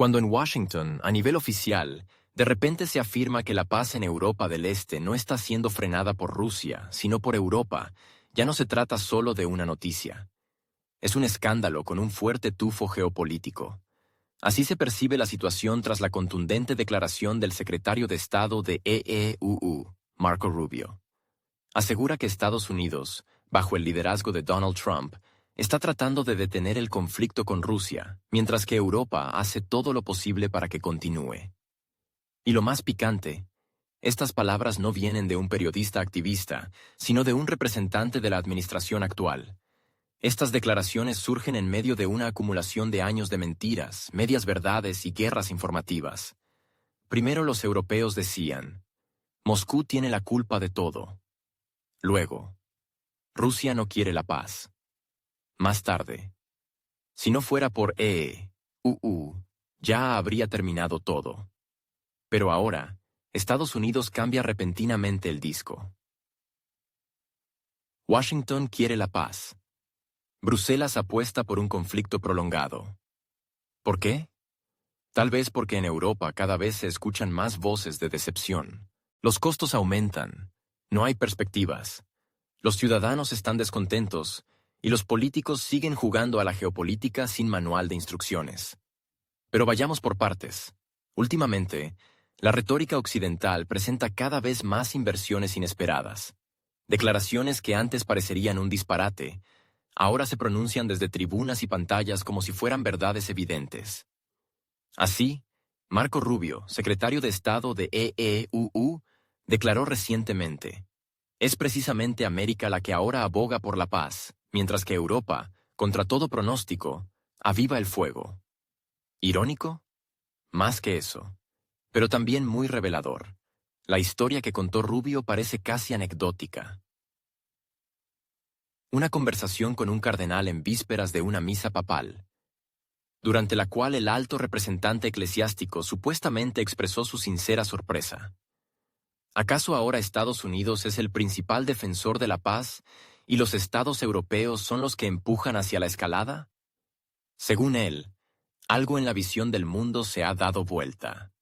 Cuando en Washington, a nivel oficial, de repente se afirma que la paz en Europa del Este no está siendo frenada por Rusia, sino por Europa, ya no se trata solo de una noticia. Es un escándalo con un fuerte tufo geopolítico. Así se percibe la situación tras la contundente declaración del secretario de Estado de EEUU, Marco Rubio. Asegura que Estados Unidos, bajo el liderazgo de Donald Trump, está tratando de detener el conflicto con Rusia, mientras que Europa hace todo lo posible para que continúe. Y lo más picante, estas palabras no vienen de un periodista activista, sino de un representante de la administración actual. Estas declaraciones surgen en medio de una acumulación de años de mentiras, medias verdades y guerras informativas. Primero los europeos decían, Moscú tiene la culpa de todo. Luego, Rusia no quiere la paz. Más tarde, si no fuera por EEUU, ya habría terminado todo. Pero ahora, Estados Unidos cambia repentinamente el disco. Washington quiere la paz. Bruselas apuesta por un conflicto prolongado. ¿Por qué? Tal vez porque en Europa cada vez se escuchan más voces de decepción. Los costos aumentan. No hay perspectivas. Los ciudadanos están descontentos y los políticos siguen jugando a la geopolítica sin manual de instrucciones. Pero vayamos por partes. Últimamente, la retórica occidental presenta cada vez más inversiones inesperadas. Declaraciones que antes parecerían un disparate, ahora se pronuncian desde tribunas y pantallas como si fueran verdades evidentes. Así, Marco Rubio, secretario de Estado de EEUU, declaró recientemente: es precisamente América la que ahora aboga por la paz, mientras que Europa, contra todo pronóstico, aviva el fuego. ¿Irónico? Más que eso. Pero también muy revelador. La historia que contó Rubio parece casi anecdótica. Una conversación con un cardenal en vísperas de una misa papal, durante la cual el alto representante eclesiástico supuestamente expresó su sincera sorpresa. ¿Acaso ahora Estados Unidos es el principal defensor de la paz y los estados europeos son los que empujan hacia la escalada? Según él, algo en la visión del mundo se ha dado vuelta.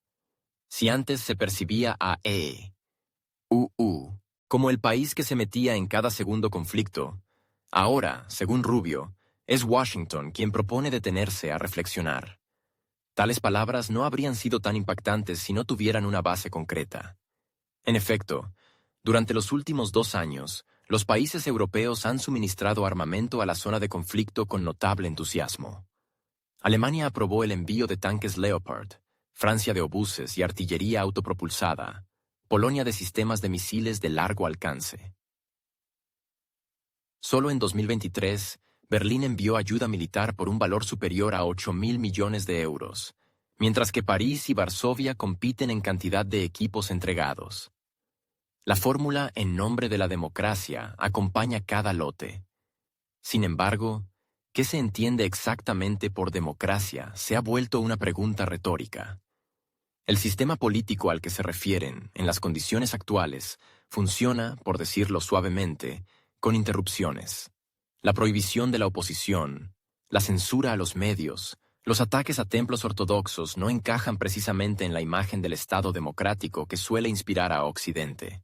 Si antes se percibía a EEUU como el país que se metía en cada segundo conflicto, ahora, según Rubio, es Washington quien propone detenerse a reflexionar. Tales palabras no habrían sido tan impactantes si no tuvieran una base concreta. En efecto, durante los últimos 2 años, los países europeos han suministrado armamento a la zona de conflicto con notable entusiasmo. Alemania aprobó el envío de tanques Leopard, Francia de obuses y artillería autopropulsada, Polonia de sistemas de misiles de largo alcance. Solo en 2023, Berlín envió ayuda militar por un valor superior a 8.000 millones de euros, mientras que París y Varsovia compiten en cantidad de equipos entregados. La fórmula en nombre de la democracia acompaña cada lote. Sin embargo, ¿qué se entiende exactamente por democracia? Se ha vuelto una pregunta retórica. El sistema político al que se refieren, en las condiciones actuales, funciona, por decirlo suavemente, con interrupciones. La prohibición de la oposición, la censura a los medios, los ataques a templos ortodoxos no encajan precisamente en la imagen del Estado democrático que suele inspirar a Occidente.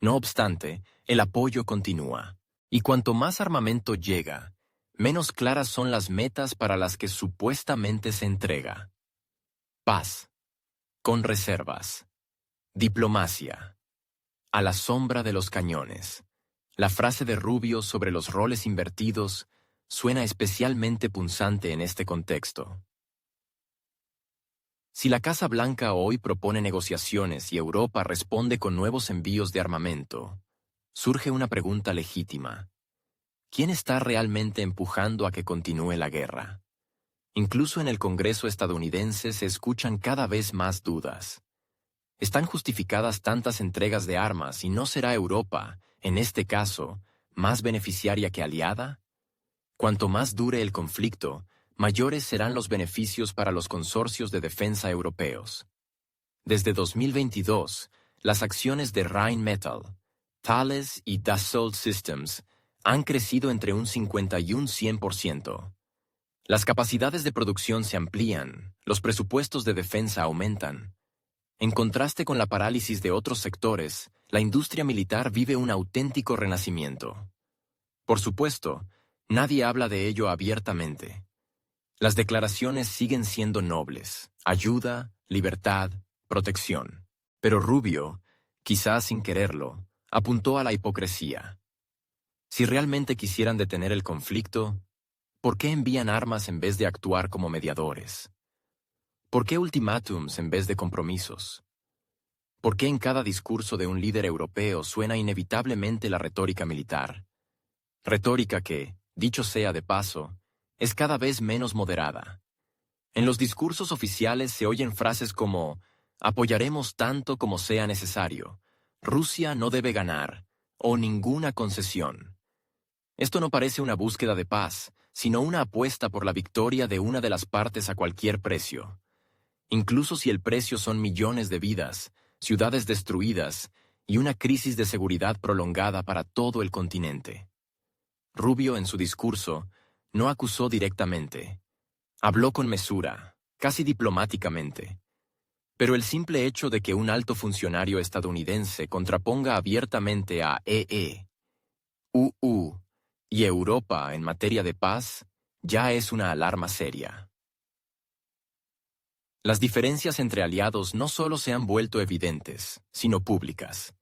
No obstante, el apoyo continúa. Y cuanto más armamento llega, menos claras son las metas para las que supuestamente se entrega. Paz. Con reservas. Diplomacia. A la sombra de los cañones. La frase de Rubio sobre los roles invertidos suena especialmente punzante en este contexto. Si la Casa Blanca hoy propone negociaciones y Europa responde con nuevos envíos de armamento, surge una pregunta legítima. ¿Quién está realmente empujando a que continúe la guerra? Incluso en el Congreso estadounidense se escuchan cada vez más dudas. ¿Están justificadas tantas entregas de armas y no será Europa, en este caso, más beneficiaria que aliada? Cuanto más dure el conflicto, mayores serán los beneficios para los consorcios de defensa europeos. Desde 2022, las acciones de Rheinmetall, Thales y Dassault Systems han crecido entre un 50 y un 100%. Las capacidades de producción se amplían, los presupuestos de defensa aumentan. En contraste con la parálisis de otros sectores, la industria militar vive un auténtico renacimiento. Por supuesto, nadie habla de ello abiertamente. Las declaraciones siguen siendo nobles: ayuda, libertad, protección. Pero Rubio, quizás sin quererlo, apuntó a la hipocresía. Si realmente quisieran detener el conflicto, ¿por qué envían armas en vez de actuar como mediadores? ¿Por qué ultimátums en vez de compromisos? ¿Por qué en cada discurso de un líder europeo suena inevitablemente la retórica militar? Retórica que, dicho sea de paso, es cada vez menos moderada. En los discursos oficiales se oyen frases como «apoyaremos tanto como sea necesario», «Rusia no debe ganar» o «ninguna concesión». Esto no parece una búsqueda de paz, sino una apuesta por la victoria de una de las partes a cualquier precio. Incluso si el precio son millones de vidas, ciudades destruidas y una crisis de seguridad prolongada para todo el continente. Rubio, en su discurso, no acusó directamente. Habló con mesura, casi diplomáticamente. Pero el simple hecho de que un alto funcionario estadounidense contraponga abiertamente a UU y Europa en materia de paz ya es una alarma seria. Las diferencias entre aliados no solo se han vuelto evidentes, sino públicas.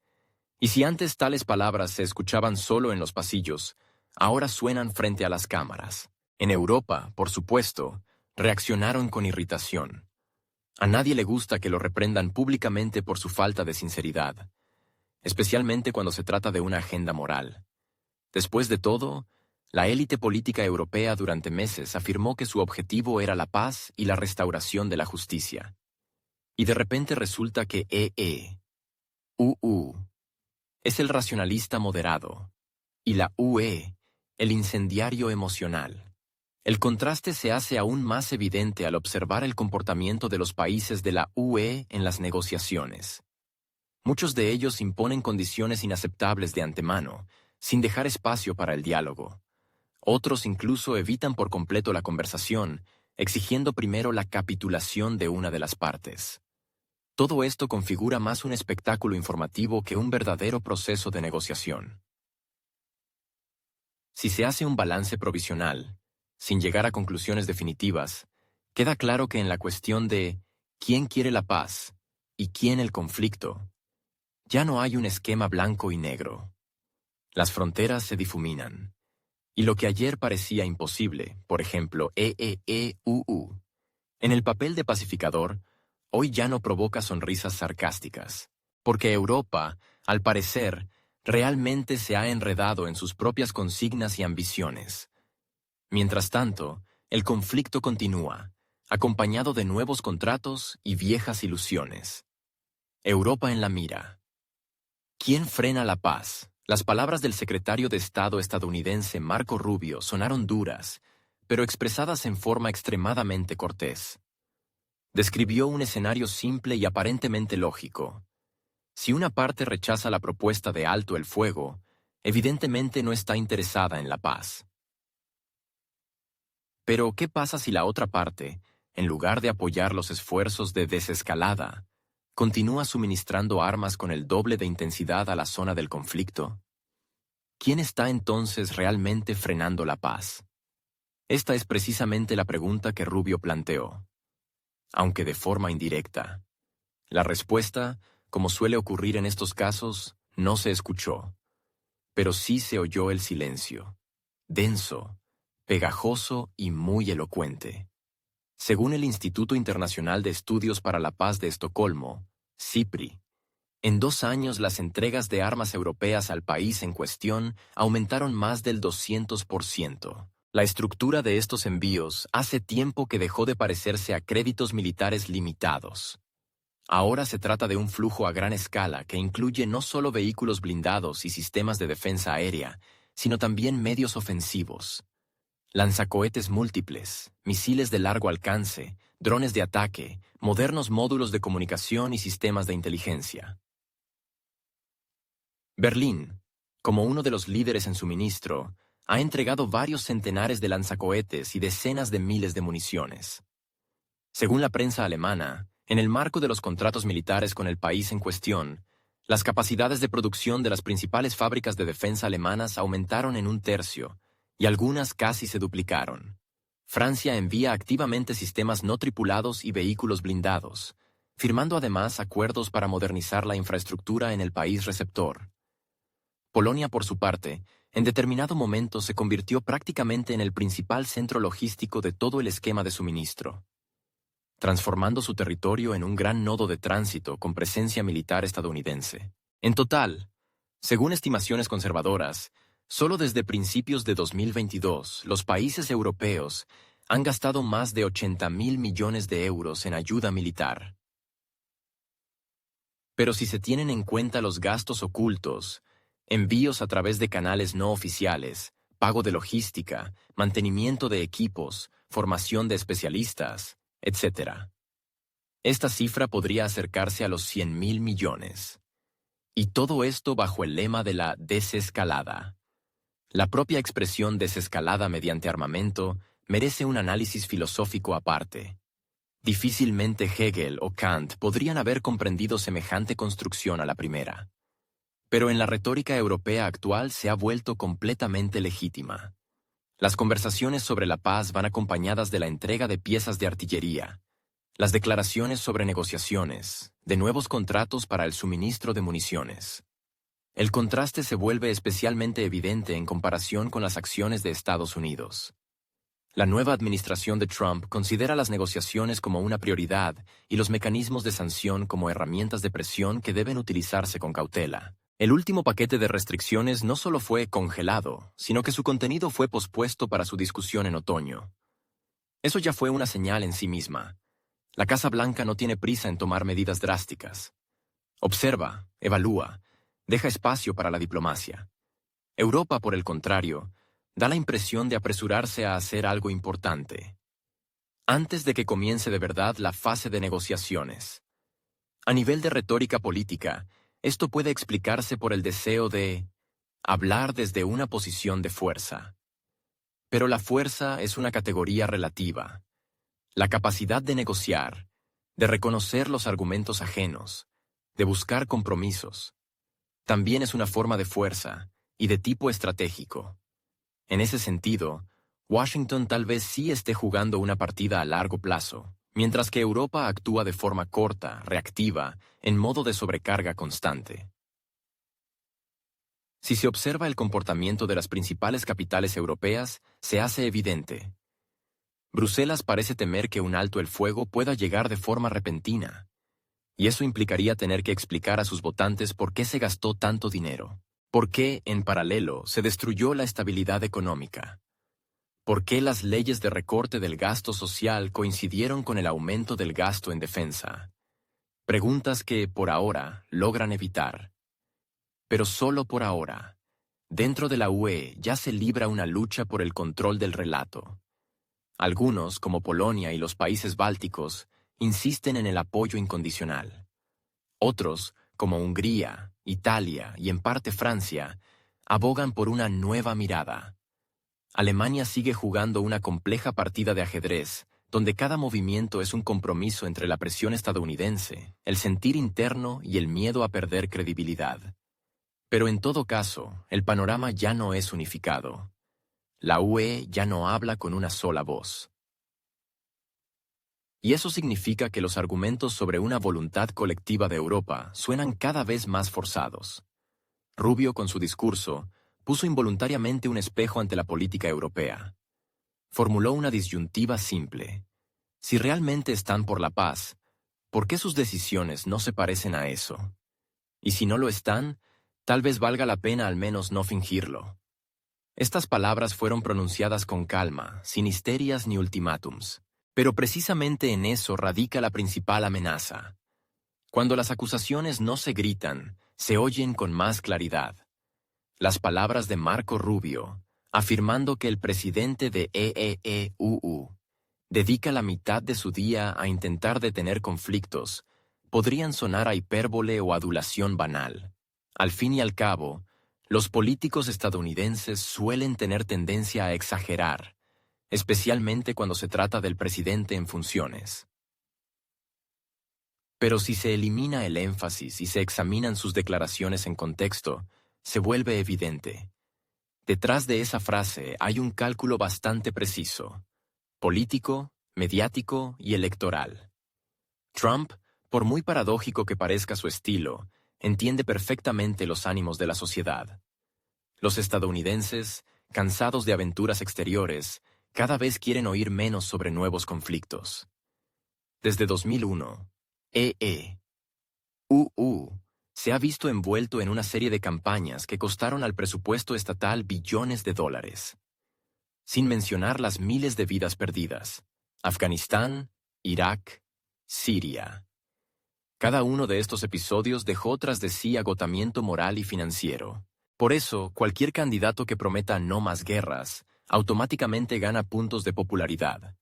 Y si antes tales palabras se escuchaban solo en los pasillos, ahora suenan frente a las cámaras. En Europa, por supuesto, reaccionaron con irritación. A nadie le gusta que lo reprendan públicamente por su falta de sinceridad, especialmente cuando se trata de una agenda moral. Después de todo, la élite política europea durante meses afirmó que su objetivo era la paz y la restauración de la justicia. Y de repente resulta que UU es el racionalista moderado, y la UE, el incendiario emocional. El contraste se hace aún más evidente al observar el comportamiento de los países de la UE en las negociaciones. Muchos de ellos imponen condiciones inaceptables de antemano, sin dejar espacio para el diálogo. Otros incluso evitan por completo la conversación, exigiendo primero la capitulación de una de las partes. Todo esto configura más un espectáculo informativo que un verdadero proceso de negociación. Si se hace un balance provisional, sin llegar a conclusiones definitivas, queda claro que en la cuestión de quién quiere la paz y quién el conflicto, ya no hay un esquema blanco y negro. Las fronteras se difuminan. Y lo que ayer parecía imposible, por ejemplo, UU, en el papel de pacificador, hoy ya no provoca sonrisas sarcásticas, porque Europa, al parecer, realmente se ha enredado en sus propias consignas y ambiciones. Mientras tanto, el conflicto continúa, acompañado de nuevos contratos y viejas ilusiones. Europa en la mira. ¿Quién frena la paz? Las palabras del secretario de Estado estadounidense Marco Rubio sonaron duras, pero expresadas en forma extremadamente cortés. Describió un escenario simple y aparentemente lógico. Si una parte rechaza la propuesta de alto el fuego, evidentemente no está interesada en la paz. Pero, ¿qué pasa si la otra parte, en lugar de apoyar los esfuerzos de desescalada, continúa suministrando armas con el doble de intensidad a la zona del conflicto? ¿Quién está entonces realmente frenando la paz? Esta es precisamente la pregunta que Rubio planteó, aunque de forma indirecta. La respuesta, como suele ocurrir en estos casos, no se escuchó, pero sí se oyó el silencio, denso, pegajoso y muy elocuente. Según el Instituto Internacional de Estudios para la Paz de Estocolmo, CIPRI, en 2 años las entregas de armas europeas al país en cuestión aumentaron más del 200%. La estructura de estos envíos hace tiempo que dejó de parecerse a créditos militares limitados. Ahora se trata de un flujo a gran escala que incluye no solo vehículos blindados y sistemas de defensa aérea, sino también medios ofensivos. Lanzacohetes múltiples, misiles de largo alcance, drones de ataque, modernos módulos de comunicación y sistemas de inteligencia. Berlín, como uno de los líderes en suministro, ha entregado varios centenares de lanzacohetes y decenas de miles de municiones. Según la prensa alemana, en el marco de los contratos militares con el país en cuestión, las capacidades de producción de las principales fábricas de defensa alemanas aumentaron en 1/3, y algunas casi se duplicaron. Francia envía activamente sistemas no tripulados y vehículos blindados, firmando además acuerdos para modernizar la infraestructura en el país receptor. Polonia, por su parte, en determinado momento se convirtió prácticamente en el principal centro logístico de todo el esquema de suministro, transformando su territorio en un gran nodo de tránsito con presencia militar estadounidense. En total, según estimaciones conservadoras, solo desde principios de 2022, los países europeos han gastado más de 80.000 millones de euros en ayuda militar. Pero si se tienen en cuenta los gastos ocultos, envíos a través de canales no oficiales, pago de logística, mantenimiento de equipos, formación de especialistas, etc., esta cifra podría acercarse a los 100.000 millones. Y todo esto bajo el lema de la desescalada. La propia expresión desescalada mediante armamento merece un análisis filosófico aparte. Difícilmente Hegel o Kant podrían haber comprendido semejante construcción a la primera. Pero en la retórica europea actual se ha vuelto completamente legítima. Las conversaciones sobre la paz van acompañadas de la entrega de piezas de artillería, las declaraciones sobre negociaciones, de nuevos contratos para el suministro de municiones. El contraste se vuelve especialmente evidente en comparación con las acciones de Estados Unidos. La nueva administración de Trump considera las negociaciones como una prioridad y los mecanismos de sanción como herramientas de presión que deben utilizarse con cautela. El último paquete de restricciones no solo fue congelado, sino que su contenido fue pospuesto para su discusión en otoño. Eso ya fue una señal en sí misma. La Casa Blanca no tiene prisa en tomar medidas drásticas. Observa, evalúa, deja espacio para la diplomacia. Europa, por el contrario, da la impresión de apresurarse a hacer algo importante, antes de que comience de verdad la fase de negociaciones. A nivel de retórica política, esto puede explicarse por el deseo de hablar desde una posición de fuerza. Pero la fuerza es una categoría relativa. La capacidad de negociar, de reconocer los argumentos ajenos, de buscar compromisos, también es una forma de fuerza y de tipo estratégico. En ese sentido, Washington tal vez sí esté jugando una partida a largo plazo, mientras que Europa actúa de forma corta, reactiva, en modo de sobrecarga constante. Si se observa el comportamiento de las principales capitales europeas, se hace evidente. Bruselas parece temer que un alto el fuego pueda llegar de forma repentina, y eso implicaría tener que explicar a sus votantes por qué se gastó tanto dinero, por qué, en paralelo, se destruyó la estabilidad económica, por qué las leyes de recorte del gasto social coincidieron con el aumento del gasto en defensa. Preguntas que, por ahora, logran evitar. Pero solo por ahora. Dentro de la UE ya se libra una lucha por el control del relato. Algunos, como Polonia y los países bálticos, insisten en el apoyo incondicional. Otros, como Hungría, Italia y en parte Francia, abogan por una nueva mirada. Alemania sigue jugando una compleja partida de ajedrez, donde cada movimiento es un compromiso entre la presión estadounidense, el sentir interno y el miedo a perder credibilidad. Pero en todo caso, el panorama ya no es unificado. La UE ya no habla con una sola voz. Y eso significa que los argumentos sobre una voluntad colectiva de Europa suenan cada vez más forzados. Rubio, con su discurso, puso involuntariamente un espejo ante la política europea. Formuló una disyuntiva simple. Si realmente están por la paz, ¿por qué sus decisiones no se parecen a eso? Y si no lo están, tal vez valga la pena al menos no fingirlo. Estas palabras fueron pronunciadas con calma, sin histerias ni ultimátums. Pero precisamente en eso radica la principal amenaza. Cuando las acusaciones no se gritan, se oyen con más claridad. Las palabras de Marco Rubio, afirmando que el presidente de EEEUU dedica la mitad de su día a intentar detener conflictos, podrían sonar a hipérbole o adulación banal. Al fin y al cabo, Los políticos estadounidenses suelen tener tendencia a exagerar, especialmente cuando se trata del presidente en funciones. Pero si se elimina el énfasis y se examinan sus declaraciones en contexto, se vuelve evidente. Detrás de esa frase hay un cálculo bastante preciso: político, mediático y electoral. Trump, por muy paradójico que parezca su estilo, entiende perfectamente los ánimos de la sociedad. Los estadounidenses, cansados de aventuras exteriores, cada vez quieren oír menos sobre nuevos conflictos. Desde 2001, UU se ha visto envuelto en una serie de campañas que costaron al presupuesto estatal billones de dólares. Sin mencionar las miles de vidas perdidas: Afganistán, Irak, Siria. Cada uno de estos episodios dejó tras de sí agotamiento moral y financiero. Por eso, cualquier candidato que prometa no más guerras, automáticamente gana puntos de popularidad.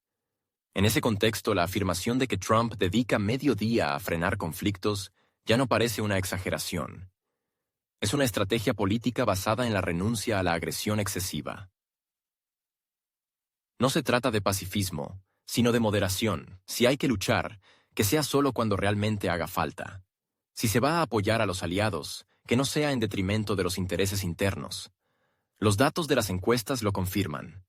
En ese contexto, la afirmación de que Trump dedica medio día a frenar conflictos ya no parece una exageración. Es una estrategia política basada en la renuncia a la agresión excesiva. No se trata de pacifismo, sino de moderación. Si hay que luchar, que sea solo cuando realmente haga falta. Si se va a apoyar a los aliados, que no sea en detrimento de los intereses internos. Los datos de las encuestas lo confirman.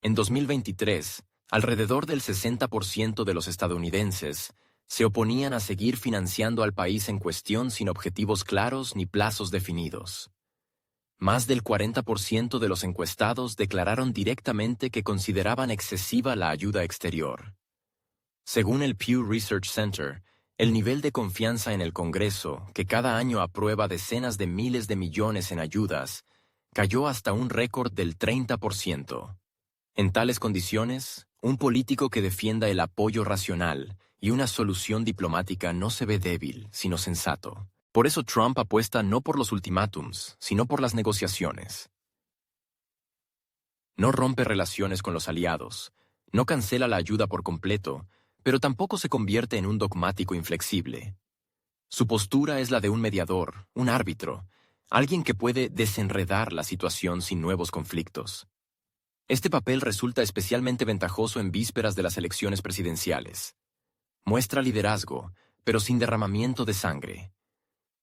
En 2023, alrededor del 60% de los estadounidenses se oponían a seguir financiando al país en cuestión sin objetivos claros ni plazos definidos. Más del 40% de los encuestados declararon directamente que consideraban excesiva la ayuda exterior. Según el Pew Research Center, el nivel de confianza en el Congreso, que cada año aprueba decenas de miles de millones en ayudas, cayó hasta un récord del 30%. En tales condiciones, un político que defienda el apoyo racional y una solución diplomática no se ve débil, sino sensato. Por eso Trump apuesta no por los ultimátums, sino por las negociaciones. No rompe relaciones con los aliados, no cancela la ayuda por completo, pero tampoco se convierte en un dogmático inflexible. Su postura es la de un mediador, un árbitro, alguien que puede desenredar la situación sin nuevos conflictos. Este papel resulta especialmente ventajoso en vísperas de las elecciones presidenciales. Muestra liderazgo, pero sin derramamiento de sangre.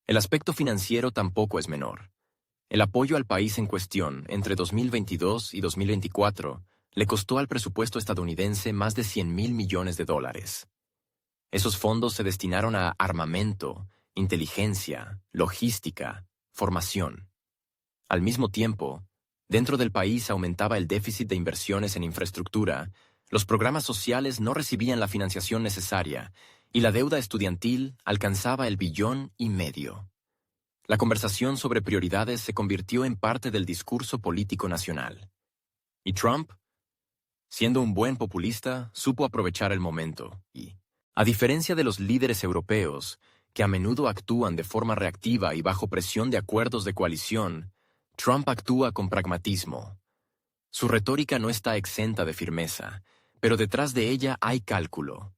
El aspecto financiero tampoco es menor. El apoyo al país en cuestión entre 2022 y 2024 le costó al presupuesto estadounidense más de $100,000 millones. Esos fondos se destinaron a armamento, inteligencia, logística, formación. Al mismo tiempo, dentro del país aumentaba el déficit de inversiones en infraestructura, los programas sociales no recibían la financiación necesaria y la deuda estudiantil alcanzaba el $1,5 billion. La conversación sobre prioridades se convirtió en parte del discurso político nacional. Y Trump, siendo un buen populista, supo aprovechar el momento y, a diferencia de los líderes europeos, que a menudo actúan de forma reactiva y bajo presión de acuerdos de coalición, Trump actúa con pragmatismo. Su retórica no está exenta de firmeza, pero detrás de ella hay cálculo.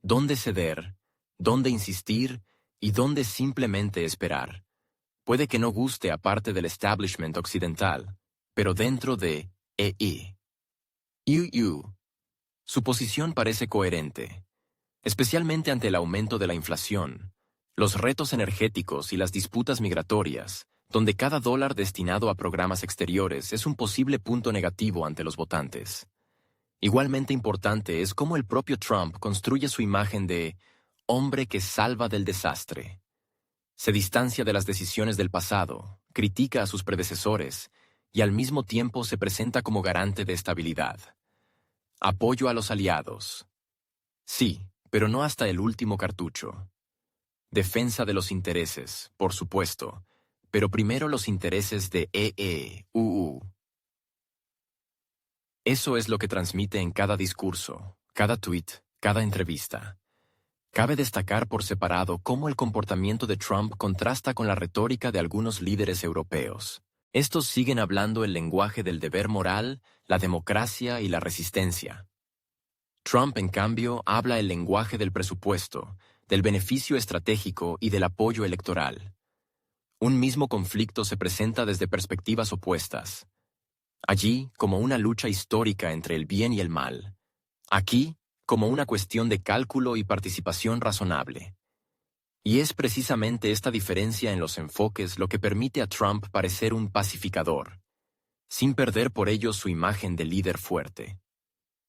¿Dónde ceder? ¿Dónde insistir? ¿Y dónde simplemente esperar? Puede que no guste a parte del establishment occidental, pero dentro de UU, su posición parece coherente, especialmente ante el aumento de la inflación, los retos energéticos y las disputas migratorias, donde cada dólar destinado a programas exteriores es un posible punto negativo ante los votantes. Igualmente importante es cómo el propio Trump construye su imagen de hombre que salva del desastre. Se distancia de las decisiones del pasado, critica a sus predecesores y al mismo tiempo se presenta como garante de estabilidad. Apoyo a los aliados. Sí, pero no hasta el último cartucho. Defensa de los intereses, por supuesto, pero primero los intereses de UU. Eso es lo que transmite en cada discurso, cada tuit, cada entrevista. Cabe destacar por separado cómo el comportamiento de Trump contrasta con la retórica de algunos líderes europeos. Estos siguen hablando el lenguaje del deber moral, la democracia y la resistencia. Trump, en cambio, habla el lenguaje del presupuesto, del beneficio estratégico y del apoyo electoral. Un mismo conflicto se presenta desde perspectivas opuestas. Allí, como una lucha histórica entre el bien y el mal. Aquí, como una cuestión de cálculo y participación razonable. Y es precisamente esta diferencia en los enfoques lo que permite a Trump parecer un pacificador, sin perder por ello su imagen de líder fuerte.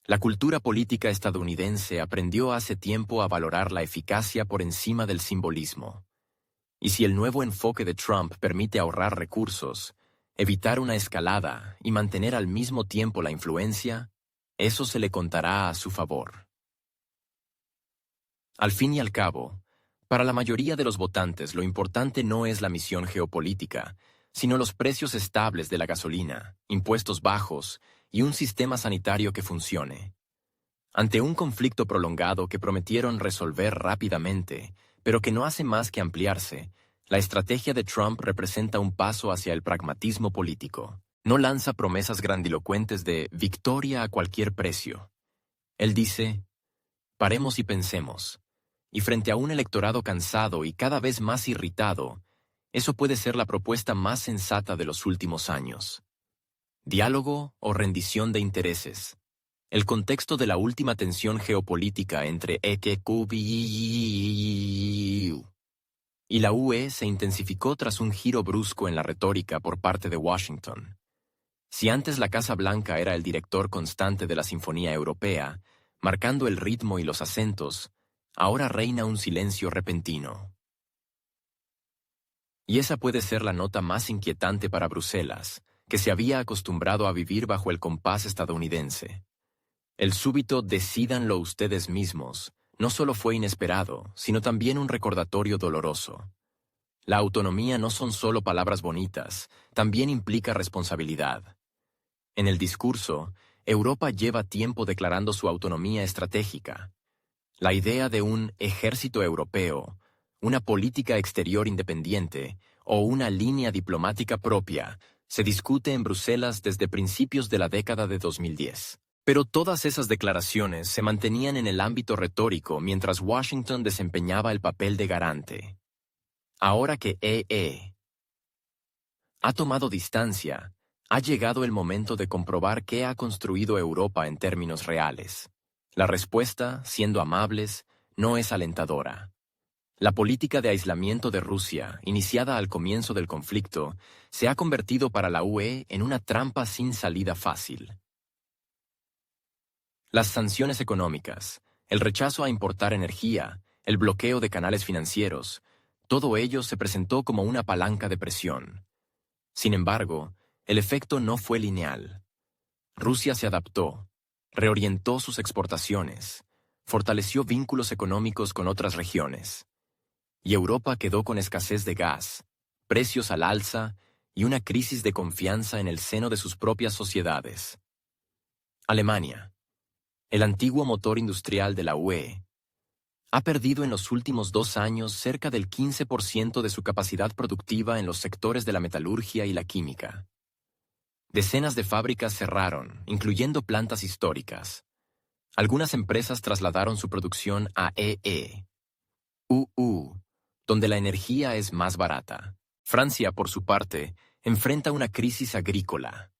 La cultura política estadounidense aprendió hace tiempo a valorar la eficacia por encima del simbolismo. Y si el nuevo enfoque de Trump permite ahorrar recursos, evitar una escalada y mantener al mismo tiempo la influencia, eso se le contará a su favor. Al fin y al cabo, para la mayoría de los votantes lo importante no es la misión geopolítica, sino los precios estables de la gasolina, impuestos bajos y un sistema sanitario que funcione. Ante un conflicto prolongado que prometieron resolver rápidamente, pero que no hace más que ampliarse, la estrategia de Trump representa un paso hacia el pragmatismo político. No lanza promesas grandilocuentes de victoria a cualquier precio. Él dice, paremos y pensemos. Y frente a un electorado cansado y cada vez más irritado, eso puede ser la propuesta más sensata de los últimos años. Diálogo o rendición de intereses. El contexto de la última tensión geopolítica entre EQ y la UE se intensificó tras un giro brusco en la retórica por parte de Washington. Si antes la Casa Blanca era el director constante de la Sinfonía Europea, marcando el ritmo y los acentos, ahora reina un silencio repentino. Y esa puede ser la nota más inquietante para Bruselas, que se había acostumbrado a vivir bajo el compás estadounidense. El súbito "decídanlo ustedes mismos" no solo fue inesperado, sino también un recordatorio doloroso. La autonomía no son solo palabras bonitas, también implica responsabilidad. En el discurso, Europa lleva tiempo declarando su autonomía estratégica. La idea de un ejército europeo, una política exterior independiente o una línea diplomática propia se discute en Bruselas desde principios de la década de 2010. Pero todas esas declaraciones se mantenían en el ámbito retórico mientras Washington desempeñaba el papel de garante. Ahora que ha tomado distancia, ha llegado el momento de comprobar qué ha construido Europa en términos reales. La respuesta, siendo amables, no es alentadora. La política de aislamiento de Rusia, iniciada al comienzo del conflicto, se ha convertido para la UE en una trampa sin salida fácil. Las sanciones económicas, el rechazo a importar energía, el bloqueo de canales financieros, todo ello se presentó como una palanca de presión. Sin embargo, el efecto no fue lineal. Rusia se adaptó, reorientó sus exportaciones, fortaleció vínculos económicos con otras regiones. Y Europa quedó con escasez de gas, precios al alza y una crisis de confianza en el seno de sus propias sociedades. Alemania, el antiguo motor industrial de la UE, ha perdido en los últimos 2 años cerca del 15% de su capacidad productiva en los sectores de la metalurgia y la química. Decenas de fábricas cerraron, incluyendo plantas históricas. Algunas empresas trasladaron su producción a donde la energía es más barata. Francia, por su parte, enfrenta una crisis agrícola.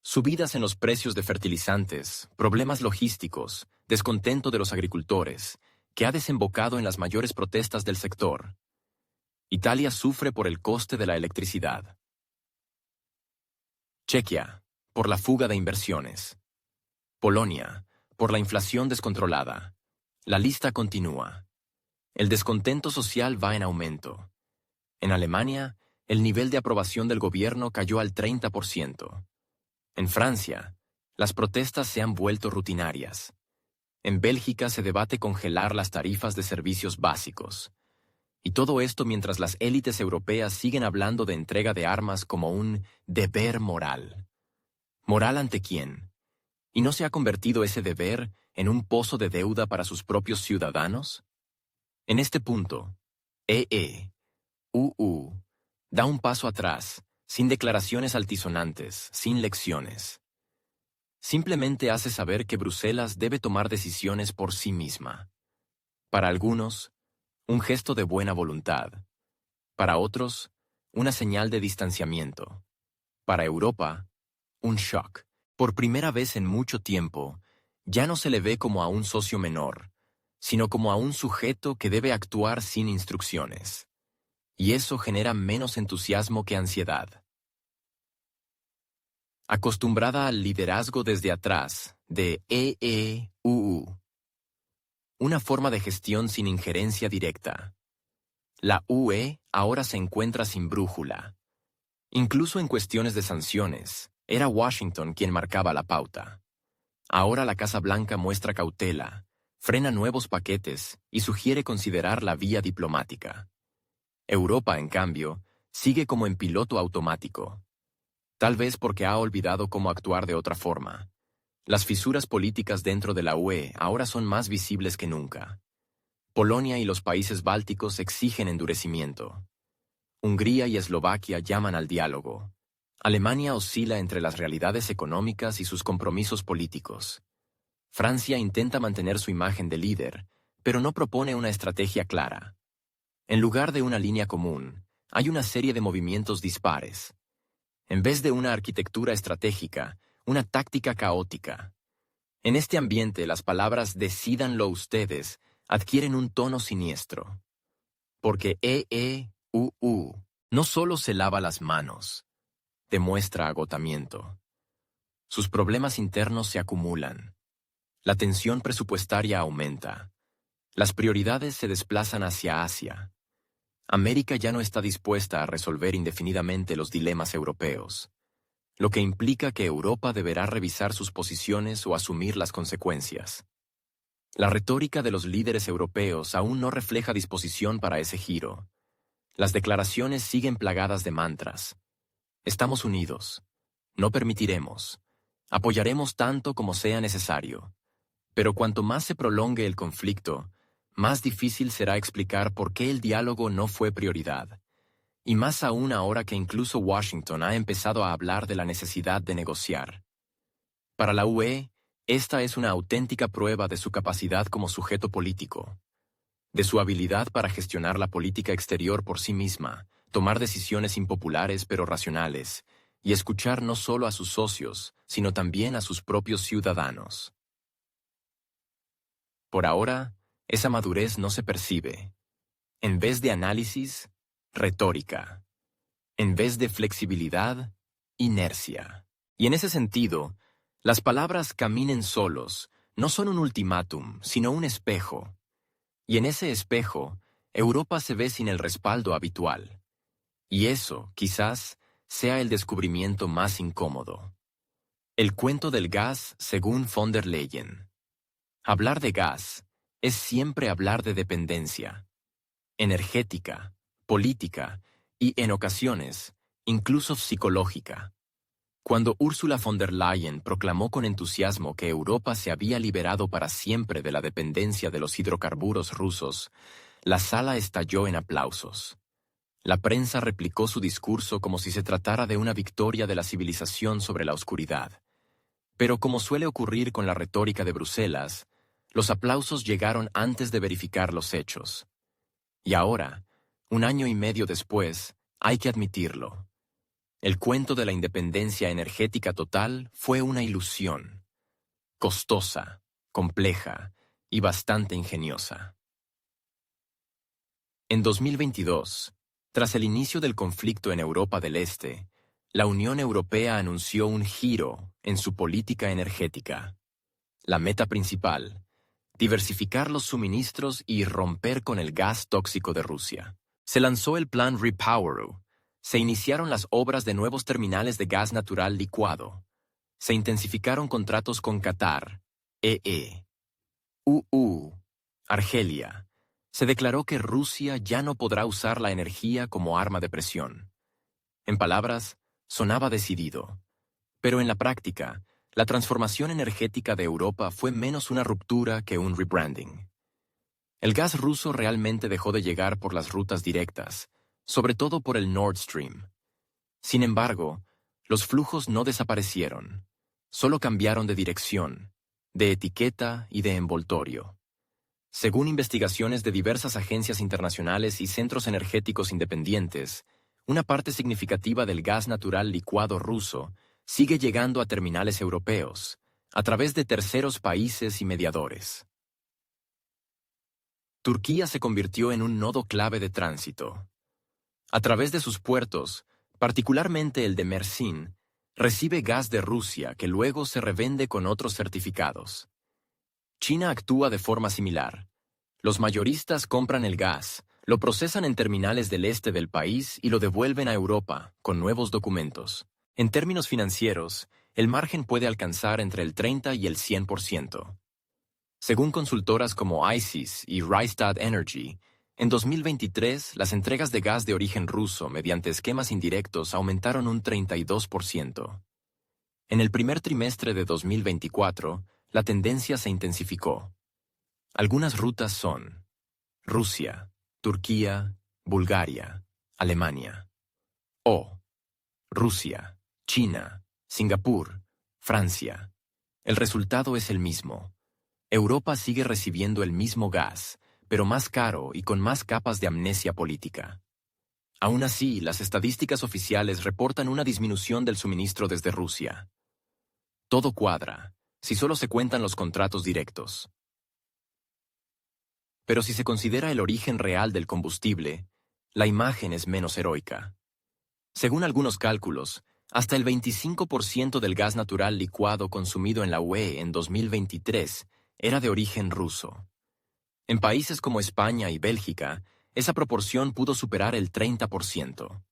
Subidas en los precios de fertilizantes, problemas logísticos, descontento de los agricultores, que ha desembocado en las mayores protestas del sector. Italia sufre por el coste de la electricidad. Chequia, por la fuga de inversiones. Polonia, por la inflación descontrolada. La lista continúa. El descontento social va en aumento. En Alemania, el nivel de aprobación del gobierno cayó al 30%. En Francia, las protestas se han vuelto rutinarias. En Bélgica se debate congelar las tarifas de servicios básicos. Y todo esto mientras las élites europeas siguen hablando de entrega de armas como un deber moral. ¿Moral ante quién? ¿Y no se ha convertido ese deber en un pozo de deuda para sus propios ciudadanos? En este punto, da un paso atrás, sin declaraciones altisonantes, sin lecciones. Simplemente hace saber que Bruselas debe tomar decisiones por sí misma. Para algunos, un gesto de buena voluntad. Para otros, una señal de distanciamiento. Para Europa, un shock. Por primera vez en mucho tiempo, ya no se le ve como a un socio menor, sino como a un sujeto que debe actuar sin instrucciones. Y eso genera menos entusiasmo que ansiedad. Acostumbrada al liderazgo desde atrás, de EEUU. Una forma de gestión sin injerencia directa. La UE ahora se encuentra sin brújula. Incluso en cuestiones de sanciones, era Washington quien marcaba la pauta. Ahora la Casa Blanca muestra cautela, frena nuevos paquetes y sugiere considerar la vía diplomática. Europa, en cambio, sigue como en piloto automático. Tal vez porque ha olvidado cómo actuar de otra forma. Las fisuras políticas dentro de la UE ahora son más visibles que nunca. Polonia y los países bálticos exigen endurecimiento. Hungría y Eslovaquia llaman al diálogo. Alemania oscila entre las realidades económicas y sus compromisos políticos. Francia intenta mantener su imagen de líder, pero no propone una estrategia clara. En lugar de una línea común, hay una serie de movimientos dispares. En vez de una arquitectura estratégica, una táctica caótica. En este ambiente, las palabras "decídanlo ustedes" adquieren un tono siniestro. Porque EEUU no solo se lava las manos, demuestra agotamiento. Sus problemas internos se acumulan. La tensión presupuestaria aumenta. Las prioridades se desplazan hacia Asia. América ya no está dispuesta a resolver indefinidamente los dilemas europeos, lo que implica que Europa deberá revisar sus posiciones o asumir las consecuencias. La retórica de los líderes europeos aún no refleja disposición para ese giro. Las declaraciones siguen plagadas de mantras. Estamos unidos. No permitiremos. Apoyaremos tanto como sea necesario. Pero cuanto más se prolongue el conflicto, más difícil será explicar por qué el diálogo no fue prioridad. Y más aún ahora que incluso Washington ha empezado a hablar de la necesidad de negociar. Para la UE, esta es una auténtica prueba de su capacidad como sujeto político, de su habilidad para gestionar la política exterior por sí misma, tomar decisiones impopulares pero racionales, y escuchar no solo a sus socios, sino también a sus propios ciudadanos. Por ahora, esa madurez no se percibe. En vez de análisis, retórica. En vez de flexibilidad, inercia. Y en ese sentido, las palabras "caminen solos" no son un ultimátum, sino un espejo. Y en ese espejo, Europa se ve sin el respaldo habitual. Y eso, quizás, sea el descubrimiento más incómodo. El cuento del gas según von der Leyen. Hablar de gas es siempre hablar de dependencia. Energética, política y, en ocasiones, incluso psicológica. Cuando Ursula von der Leyen proclamó con entusiasmo que Europa se había liberado para siempre de la dependencia de los hidrocarburos rusos, la sala estalló en aplausos. La prensa replicó su discurso como si se tratara de una victoria de la civilización sobre la oscuridad. Pero como suele ocurrir con la retórica de Bruselas, los aplausos llegaron antes de verificar los hechos. Y ahora, 1 año y medio después, hay que admitirlo. El cuento de la independencia energética total fue una ilusión. Costosa, compleja y bastante ingeniosa. En 2022, tras el inicio del conflicto en Europa del Este, la Unión Europea anunció un giro en su política energética. La meta principal: diversificar los suministros y romper con el gas tóxico de Rusia. Se lanzó el plan REPowerEU. Se iniciaron las obras de nuevos terminales de gas natural licuado. Se intensificaron contratos con Qatar, Argelia. Se declaró que Rusia ya no podrá usar la energía como arma de presión. En palabras, sonaba decidido. Pero en la práctica, la transformación energética de Europa fue menos una ruptura que un rebranding. El gas ruso realmente dejó de llegar por las rutas directas, sobre todo por el Nord Stream. Sin embargo, los flujos no desaparecieron, solo cambiaron de dirección, de etiqueta y de envoltorio. Según investigaciones de diversas agencias internacionales y centros energéticos independientes, una parte significativa del gas natural licuado ruso sigue llegando a terminales europeos, a través de terceros países y mediadores. Turquía se convirtió en un nodo clave de tránsito. A través de sus puertos, particularmente el de Mersin, recibe gas de Rusia que luego se revende con otros certificados. China actúa de forma similar. Los mayoristas compran el gas, lo procesan en terminales del este del país y lo devuelven a Europa con nuevos documentos. En términos financieros, el margen puede alcanzar entre el 30 y el 100%. Según consultoras como ICIS y Rystad Energy, en 2023 las entregas de gas de origen ruso mediante esquemas indirectos aumentaron un 32%. En el primer trimestre de 2024, la tendencia se intensificó. Algunas rutas son Rusia, Turquía, Bulgaria, Alemania. O Rusia, China, Singapur, Francia. El resultado es el mismo. Europa sigue recibiendo el mismo gas, pero más caro y con más capas de amnesia política. Aún así, las estadísticas oficiales reportan una disminución del suministro desde Rusia. Todo cuadra, si solo se cuentan los contratos directos. Pero si se considera el origen real del combustible, la imagen es menos heroica. Según algunos cálculos, hasta el 25% del gas natural licuado consumido en la UE en 2023 era de origen ruso. En países como España y Bélgica, esa proporción pudo superar el 30%.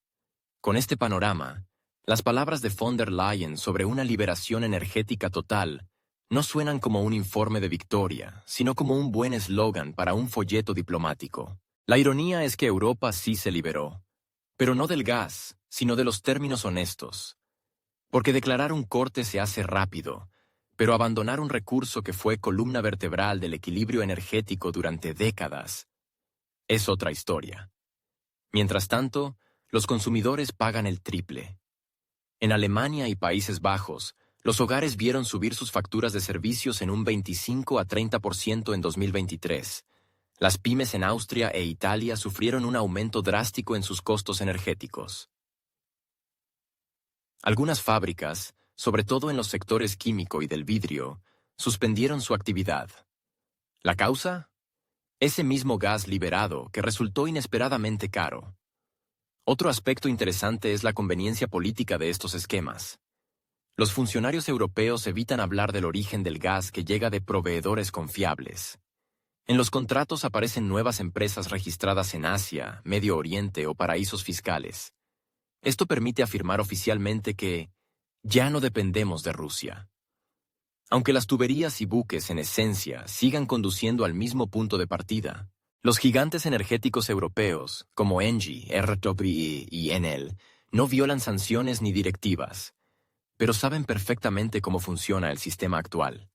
Con este panorama, las palabras de von der Leyen sobre una liberación energética total no suenan como un informe de victoria, sino como un buen eslogan para un folleto diplomático. La ironía es que Europa sí se liberó, pero no del gas, sino de los términos honestos. Porque declarar un corte se hace rápido, pero abandonar un recurso que fue columna vertebral del equilibrio energético durante décadas es otra historia. Mientras tanto, los consumidores pagan el triple. En Alemania y Países Bajos, los hogares vieron subir sus facturas de servicios en un 25 a 30% en 2023. Las pymes en Austria e Italia sufrieron un aumento drástico en sus costos energéticos. Algunas fábricas, sobre todo en los sectores químico y del vidrio, suspendieron su actividad. ¿La causa? Ese mismo gas liberado que resultó inesperadamente caro. Otro aspecto interesante es la conveniencia política de estos esquemas. Los funcionarios europeos evitan hablar del origen del gas que llega de proveedores confiables. En los contratos aparecen nuevas empresas registradas en Asia, Medio Oriente o paraísos fiscales. Esto permite afirmar oficialmente que ya no dependemos de Rusia. Aunque las tuberías y buques en esencia sigan conduciendo al mismo punto de partida, los gigantes energéticos europeos, como Engie, RWE y Enel, no violan sanciones ni directivas, pero saben perfectamente cómo funciona el sistema actual.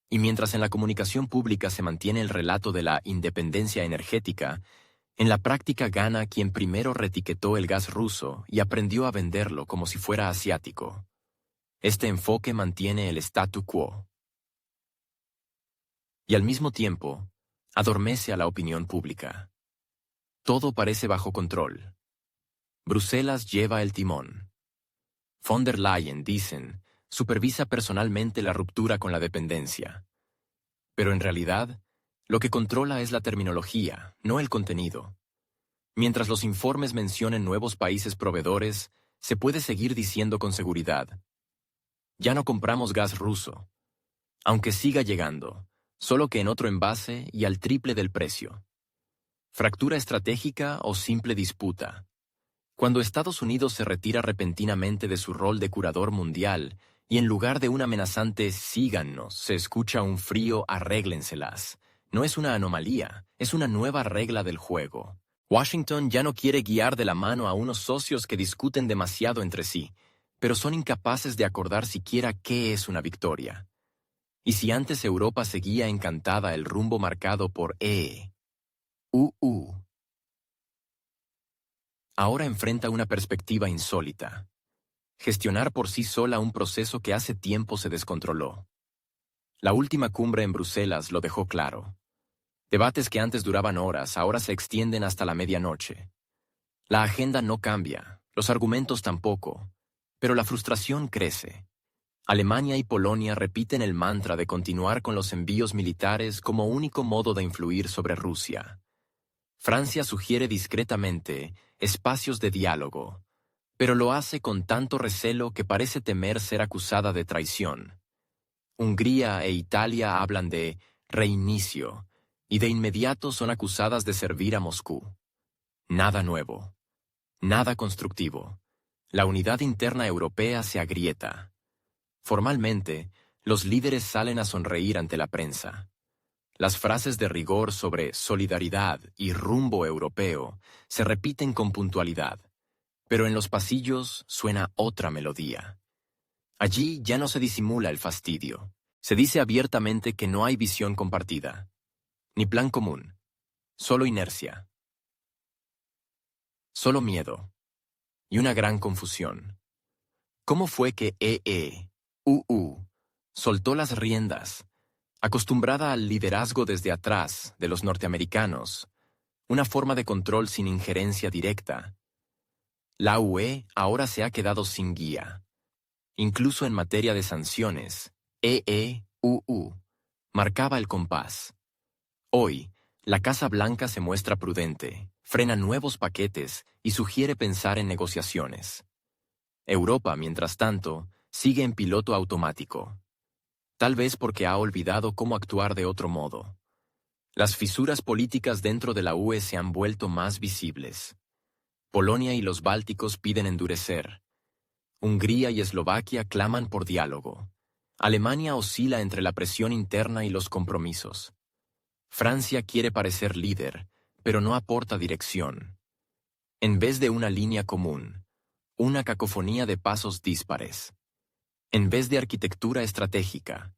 Y mientras en la comunicación pública se mantiene el relato de la independencia energética, en la práctica gana quien primero retiquetó el gas ruso y aprendió a venderlo como si fuera asiático. Este enfoque mantiene el statu quo. Y al mismo tiempo, adormece a la opinión pública. Todo parece bajo control. Bruselas lleva el timón. Von der Leyen, dicen, supervisa personalmente la ruptura con la dependencia. Pero en realidad, lo que controla es la terminología, no el contenido. Mientras los informes mencionen nuevos países proveedores, se puede seguir diciendo con seguridad: ya no compramos gas ruso, aunque siga llegando, solo que en otro envase y al triple del precio. ¿Fractura estratégica o simple disputa? Cuando Estados Unidos se retira repentinamente de su rol de curador mundial y en lugar de un amenazante "síganos", se escucha un frío "arréglenselas", no es una anomalía, es una nueva regla del juego. Washington ya no quiere guiar de la mano a unos socios que discuten demasiado entre sí, pero son incapaces de acordar siquiera qué es una victoria. Y si antes Europa seguía encantada el rumbo marcado por ahora enfrenta una perspectiva insólita: gestionar por sí sola un proceso que hace tiempo se descontroló. La última cumbre en Bruselas lo dejó claro. Debates que antes duraban horas ahora se extienden hasta la medianoche. La agenda no cambia, los argumentos tampoco, pero la frustración crece. Alemania y Polonia repiten el mantra de continuar con los envíos militares como único modo de influir sobre Rusia. Francia sugiere discretamente espacios de diálogo, pero lo hace con tanto recelo que parece temer ser acusada de traición. Hungría e Italia hablan de reinicio, y de inmediato son acusadas de servir a Moscú. Nada nuevo. Nada constructivo. La unidad interna europea se agrieta. Formalmente, los líderes salen a sonreír ante la prensa. Las frases de rigor sobre solidaridad y rumbo europeo se repiten con puntualidad, pero en los pasillos suena otra melodía. Allí ya no se disimula el fastidio. Se dice abiertamente que no hay visión compartida, ni plan común, solo inercia, solo miedo y una gran confusión. ¿Cómo fue que EE-UU soltó las riendas, acostumbrada al liderazgo desde atrás de los norteamericanos, una forma de control sin injerencia directa? La UE ahora se ha quedado sin guía. Incluso en materia de sanciones, EE-UU marcaba el compás. Hoy, la Casa Blanca se muestra prudente, frena nuevos paquetes y sugiere pensar en negociaciones. Europa, mientras tanto, sigue en piloto automático. Tal vez porque ha olvidado cómo actuar de otro modo. Las fisuras políticas dentro de la UE se han vuelto más visibles. Polonia y los Bálticos piden endurecer. Hungría y Eslovaquia claman por diálogo. Alemania oscila entre la presión interna y los compromisos. Francia quiere parecer líder, pero no aporta dirección. En vez de una línea común, una cacofonía de pasos díspares. En vez de arquitectura estratégica,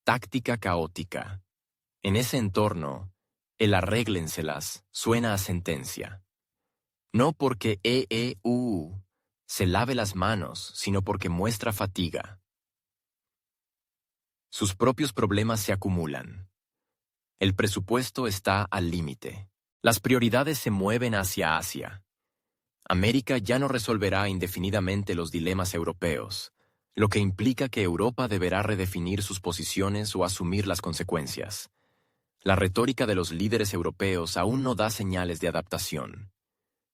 táctica caótica. En ese entorno, el arréglenselas suena a sentencia. No porque EEU se lave las manos, sino porque muestra fatiga. Sus propios problemas se acumulan. El presupuesto está al límite. Las prioridades se mueven hacia Asia. América ya no resolverá indefinidamente los dilemas europeos, lo que implica que Europa deberá redefinir sus posiciones o asumir las consecuencias. La retórica de los líderes europeos aún no da señales de adaptación.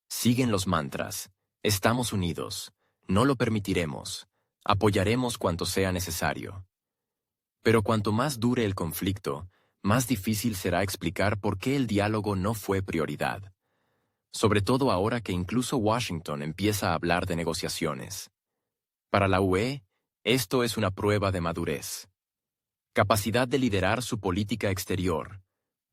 Siguen los mantras: estamos unidos, no lo permitiremos, apoyaremos cuanto sea necesario. Pero cuanto más dure el conflicto, más difícil será explicar por qué el diálogo no fue prioridad. Sobre todo ahora que incluso Washington empieza a hablar de negociaciones. Para la UE, esto es una prueba de madurez. Capacidad de liderar su política exterior,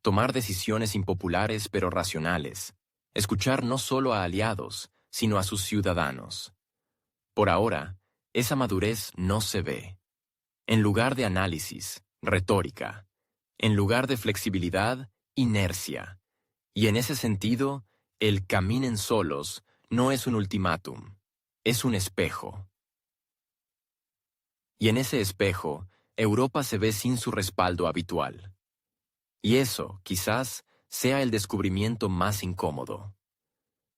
tomar decisiones impopulares pero racionales, escuchar no solo a aliados, sino a sus ciudadanos. Por ahora, esa madurez no se ve. En lugar de análisis, retórica. En lugar de flexibilidad, inercia. Y en ese sentido, el caminen solos no es un ultimátum, es un espejo. Y en ese espejo, Europa se ve sin su respaldo habitual. Y eso, quizás, sea el descubrimiento más incómodo.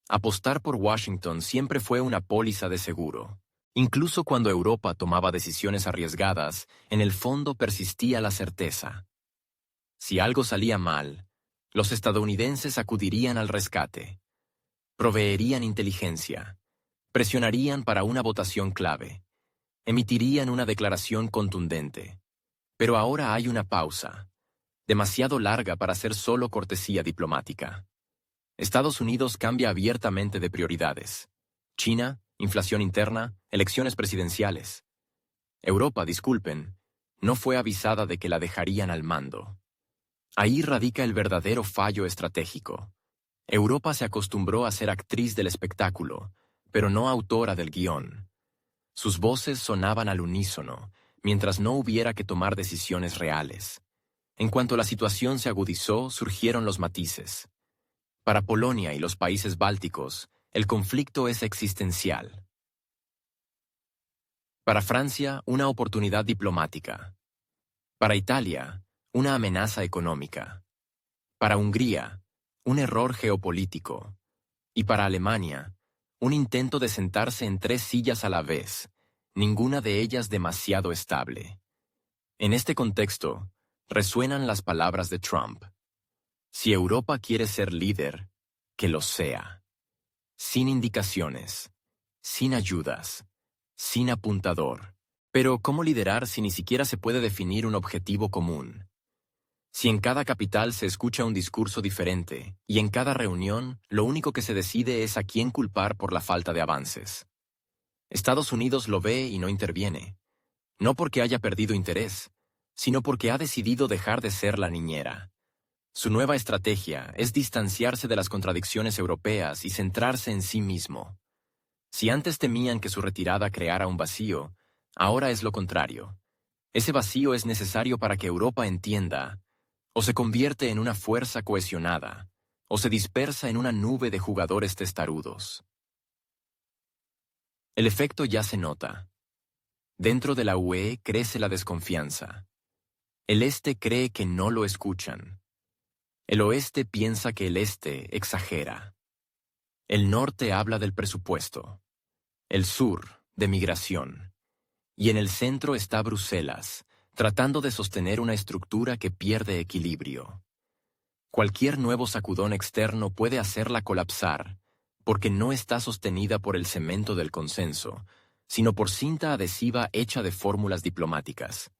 Apostar por Washington siempre fue una póliza de seguro. Incluso cuando Europa tomaba decisiones arriesgadas, en el fondo persistía la certeza. Si algo salía mal, los estadounidenses acudirían al rescate. Proveerían inteligencia. Presionarían para una votación clave. Emitirían una declaración contundente. Pero ahora hay una pausa, demasiado larga para ser solo cortesía diplomática. Estados Unidos cambia abiertamente de prioridades. China, inflación interna, elecciones presidenciales. Europa, disculpen, no fue avisada de que la dejarían al mando. Ahí radica el verdadero fallo estratégico. Europa se acostumbró a ser actriz del espectáculo, pero no autora del guión. Sus voces sonaban al unísono, mientras no hubiera que tomar decisiones reales. En cuanto la situación se agudizó, surgieron los matices. Para Polonia y los países bálticos, el conflicto es existencial. Para Francia, una oportunidad diplomática. Para Italia, una amenaza económica. Para Hungría, un error geopolítico. Y para Alemania, un intento de sentarse en 3 sillas a la vez, ninguna de ellas demasiado estable. En este contexto, resuenan las palabras de Trump. Si Europa quiere ser líder, que lo sea. Sin indicaciones, sin ayudas, sin apuntador. Pero, ¿cómo liderar si ni siquiera se puede definir un objetivo común? Si en cada capital se escucha un discurso diferente, y en cada reunión lo único que se decide es a quién culpar por la falta de avances. Estados Unidos lo ve y no interviene, no porque haya perdido interés, sino porque ha decidido dejar de ser la niñera. Su nueva estrategia es distanciarse de las contradicciones europeas y centrarse en sí mismo. Si antes temían que su retirada creara un vacío, ahora es lo contrario. Ese vacío es necesario para que Europa entienda: o se convierte en una fuerza cohesionada, o se dispersa en una nube de jugadores testarudos. El efecto ya se nota. Dentro de la UE crece la desconfianza. El Este cree que no lo escuchan. El Oeste piensa que el Este exagera. El Norte habla del presupuesto. El Sur, de migración. Y en el centro está Bruselas, tratando de sostener una estructura que pierde equilibrio. Cualquier nuevo sacudón externo puede hacerla colapsar, porque no está sostenida por el cemento del consenso, sino por cinta adhesiva hecha de fórmulas diplomáticas.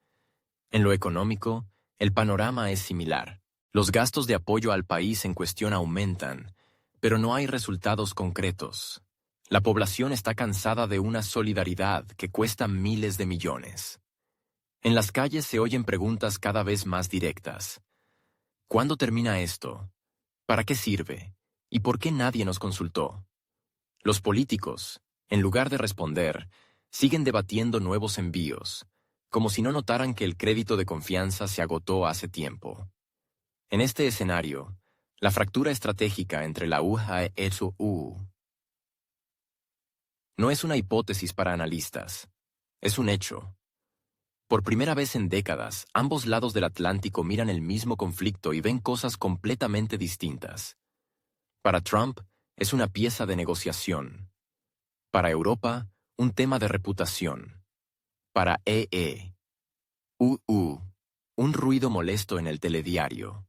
En lo económico, el panorama es similar. Los gastos de apoyo al país en cuestión aumentan, pero no hay resultados concretos. La población está cansada de una solidaridad que cuesta miles de millones. En las calles se oyen preguntas cada vez más directas. ¿Cuándo termina esto? ¿Para qué sirve? ¿Y por qué nadie nos consultó? Los políticos, en lugar de responder, siguen debatiendo nuevos envíos, como si no notaran que el crédito de confianza se agotó hace tiempo. En este escenario, la fractura estratégica entre la UE y la EU no es una hipótesis para analistas, es un hecho. Por primera vez en décadas, ambos lados del Atlántico miran el mismo conflicto y ven cosas completamente distintas. Para Trump, es una pieza de negociación. Para Europa, un tema de reputación. Para un ruido molesto en el telediario.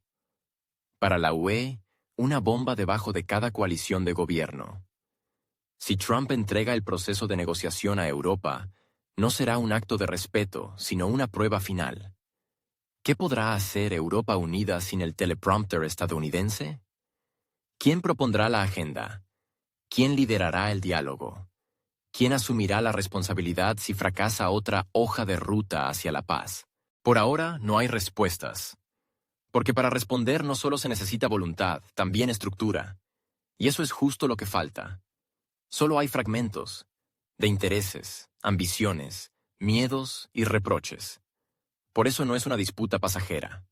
Para la UE, una bomba debajo de cada coalición de gobierno. Si Trump entrega el proceso de negociación a Europa, no será un acto de respeto, sino una prueba final. ¿Qué podrá hacer Europa unida sin el teleprompter estadounidense? ¿Quién propondrá la agenda? ¿Quién liderará el diálogo? ¿Quién asumirá la responsabilidad si fracasa otra hoja de ruta hacia la paz? Por ahora no hay respuestas. Porque para responder no solo se necesita voluntad, también estructura. Y eso es justo lo que falta. Solo hay fragmentos de intereses, ambiciones, miedos y reproches. Por eso no es una disputa pasajera.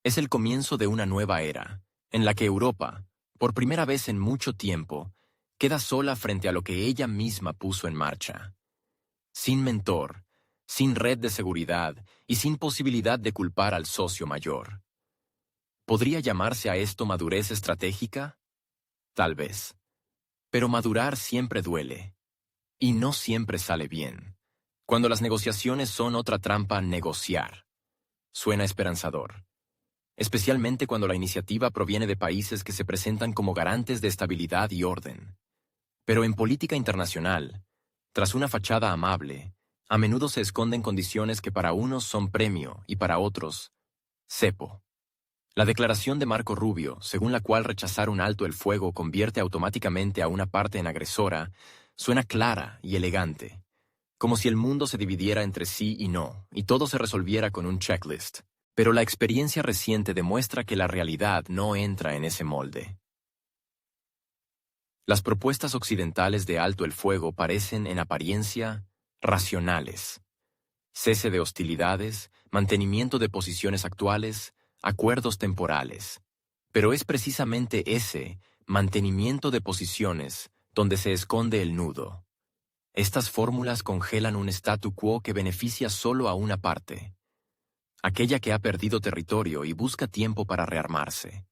Es el comienzo de una nueva era, en la que Europa, por primera vez en mucho tiempo, queda sola frente a lo que ella misma puso en marcha. Sin mentor, sin red de seguridad y sin posibilidad de culpar al socio mayor. ¿Podría llamarse a esto madurez estratégica? Tal vez. Pero madurar siempre duele. Y no siempre sale bien. Cuando las negociaciones son otra trampa, negociar. Suena esperanzador. Especialmente cuando la iniciativa proviene de países que se presentan como garantes de estabilidad y orden. Pero en política internacional, tras una fachada amable, a menudo se esconden condiciones que para unos son premio y para otros, cepo. La declaración de Marco Rubio, según la cual rechazar un alto el fuego convierte automáticamente a una parte en agresora, suena clara y elegante, como si el mundo se dividiera entre sí y no, y todo se resolviera con un checklist. Pero la experiencia reciente demuestra que la realidad no entra en ese molde. Las propuestas occidentales de alto el fuego parecen, en apariencia, racionales. Cese de hostilidades, mantenimiento de posiciones actuales, acuerdos temporales. Pero es precisamente ese mantenimiento de posiciones donde se esconde el nudo. Estas fórmulas congelan un statu quo que beneficia solo a una parte, aquella que ha perdido territorio y busca tiempo para rearmarse.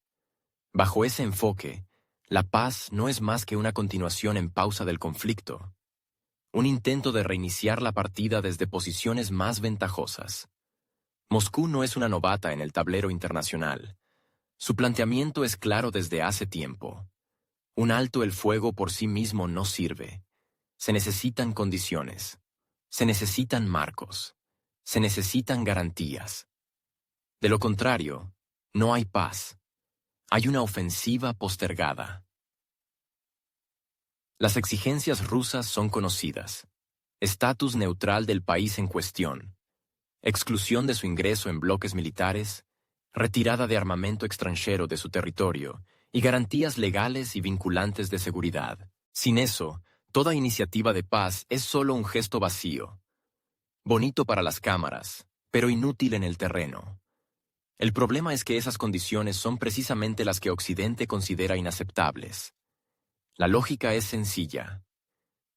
Bajo ese enfoque, La paz no es más que una continuación en pausa del conflicto, un intento de reiniciar la partida desde posiciones más ventajosas. Moscú no es una novata en el tablero internacional. Su planteamiento es claro desde hace tiempo. Un alto el fuego por sí mismo no sirve. Se necesitan condiciones. Se necesitan marcos. Se necesitan garantías. De lo contrario, no hay paz. Hay una ofensiva postergada. Las exigencias rusas son conocidas. Estatus neutral del país en cuestión. Exclusión de su ingreso en bloques militares. Retirada de armamento extranjero de su territorio y garantías legales y vinculantes de seguridad. Sin eso, toda iniciativa de paz es solo un gesto vacío. Bonito para las cámaras, pero inútil en el terreno. El problema es que esas condiciones son precisamente las que Occidente considera inaceptables. La lógica es sencilla.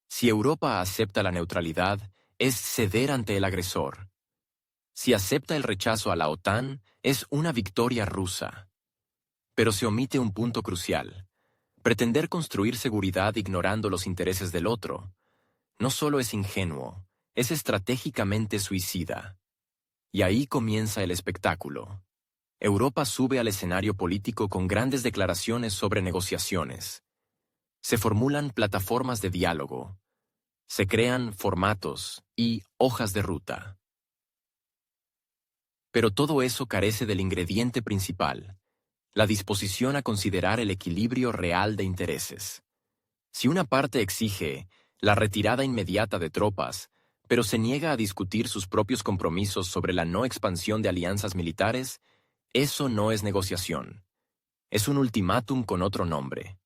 Si Europa acepta la neutralidad, es ceder ante el agresor. Si acepta el rechazo a la OTAN, es una victoria rusa. Pero se omite un punto crucial. Pretender construir seguridad ignorando los intereses del otro no solo es ingenuo, es estratégicamente suicida. Y ahí comienza el espectáculo. Europa sube al escenario político con grandes declaraciones sobre negociaciones. Se formulan plataformas de diálogo. Se crean formatos y hojas de ruta. Pero todo eso carece del ingrediente principal, la disposición a considerar el equilibrio real de intereses. Si una parte exige la retirada inmediata de tropas, pero se niega a discutir sus propios compromisos sobre la no expansión de alianzas militares, eso no es negociación. Es un ultimátum con otro nombre.